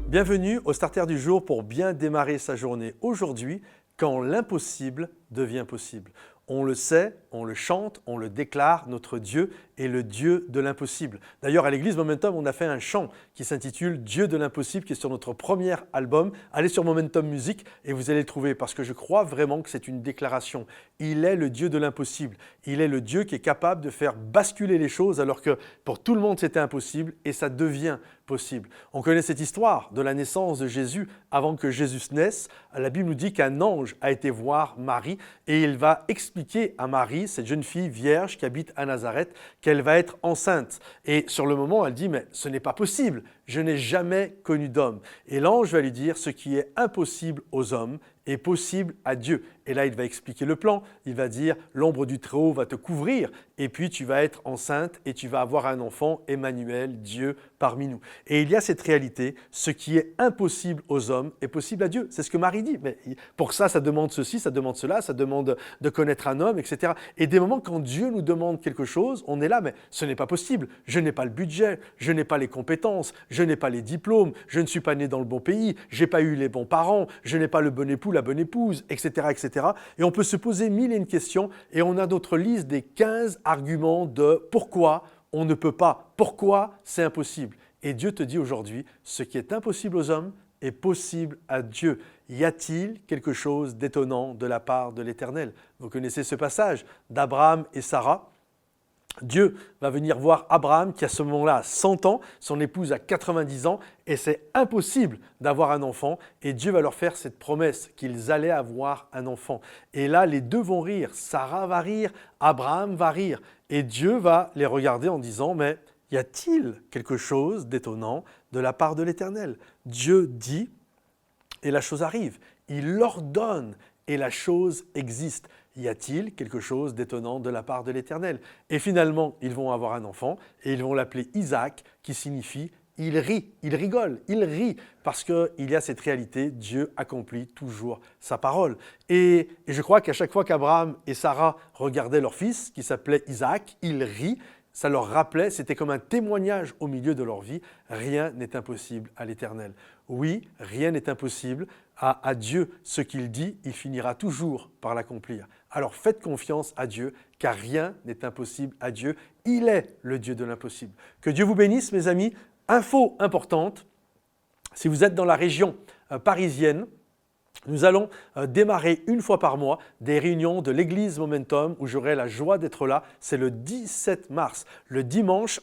Bienvenue au Starter du jour pour bien démarrer sa journée. Aujourd'hui, quand l'impossible devient possible. On le sait, on le chante, on le déclare, notre Dieu est le Dieu de l'impossible. D'ailleurs, à l'église Momentum, on a fait un chant qui s'intitule Dieu de l'impossible, qui est sur notre premier album. Allez sur Momentum Music et vous allez le trouver parce que je crois vraiment que c'est une déclaration. Il est le Dieu de l'impossible. Il est le Dieu qui est capable de faire basculer les choses alors que pour tout le monde c'était impossible et ça devient possible. On connaît cette histoire de la naissance de Jésus avant que Jésus naisse. La Bible nous dit qu'un ange a été voir Marie et il va expliquer à Marie, cette jeune fille vierge qui habite à Nazareth, qu'elle va être enceinte. Et sur le moment, elle dit « mais ce n'est pas possible, je n'ai jamais connu d'homme ». Et l'ange va lui dire « ce qui est impossible aux hommes est possible à Dieu ». Et là, il va expliquer le plan. Il va dire « l'ombre du Très-Haut va te couvrir et puis tu vas être enceinte et tu vas avoir un enfant, Emmanuel, Dieu parmi nous ». Et il y a cette réalité, ce qui est impossible aux hommes est possible à Dieu. C'est ce que Marie dit. Mais pour ça, ça demande ceci, ça demande cela, ça demande de connaître un homme, etc. Et des moments quand Dieu nous demande quelque chose, on est là, mais ce n'est pas possible. Je n'ai pas le budget, je n'ai pas les compétences, je n'ai pas les diplômes, je ne suis pas né dans le bon pays, je n'ai pas eu les bons parents, je n'ai pas le bon époux, la bonne épouse, etc., etc. Et on peut se poser mille et une questions et on a notre liste des 15 arguments de pourquoi on ne peut pas, pourquoi c'est impossible. Et Dieu te dit aujourd'hui, ce qui est impossible aux hommes est possible à Dieu. Y a-t-il quelque chose d'étonnant de la part de l'Éternel? Vous connaissez ce passage d'Abraham et Sarah. Dieu va venir voir Abraham qui à ce moment-là a 100 ans, son épouse a 90 ans et c'est impossible d'avoir un enfant et Dieu va leur faire cette promesse qu'ils allaient avoir un enfant. Et là, les deux vont rire, Sarah va rire, Abraham va rire et Dieu va les regarder en disant « mais y a-t-il quelque chose d'étonnant de la part de l'Éternel ?» Dieu dit et la chose arrive, il ordonne et la chose existe. Y a-t-il quelque chose d'étonnant de la part de l'Éternel? Et finalement, ils vont avoir un enfant et ils vont l'appeler Isaac, qui signifie « il rit », il rigole, il rit, parce qu'il y a cette réalité, Dieu accomplit toujours sa parole. Et je crois qu'à chaque fois qu'Abraham et Sarah regardaient leur fils, qui s'appelait Isaac, il rit, ça leur rappelait, c'était comme un témoignage au milieu de leur vie, rien n'est impossible à l'Éternel. Oui, rien n'est impossible à Dieu. Ce qu'il dit, il finira toujours par l'accomplir. Alors faites confiance à Dieu, car rien n'est impossible à Dieu. Il est le Dieu de l'impossible. Que Dieu vous bénisse, mes amis. Info importante, si vous êtes dans la région parisienne, nous allons démarrer une fois par mois des réunions de l'église Momentum où j'aurai la joie d'être là. C'est le 17 mars, le dimanche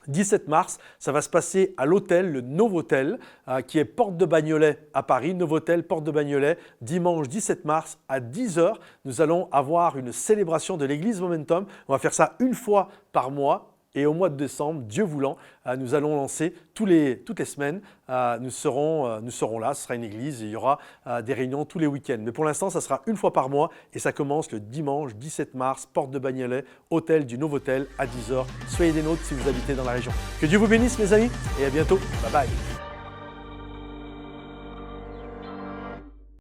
17 mars, ça va se passer à l'hôtel, le Novotel, qui est Porte de Bagnolet à Paris. Novotel, Porte de Bagnolet, dimanche 17 mars à 10 h. Nous allons avoir une célébration de l'église Momentum. On va faire ça une fois par mois. Et au mois de décembre, Dieu voulant, nous allons lancer toutes les semaines. Nous serons là, ce sera une église et il y aura des réunions tous les week-ends. Mais pour l'instant, ça sera une fois par mois et ça commence le dimanche 17 mars, Porte de Bagnolet, hôtel du Novotel à 10 h. Soyez des nôtres si vous habitez dans la région. Que Dieu vous bénisse mes amis et à bientôt. Bye bye.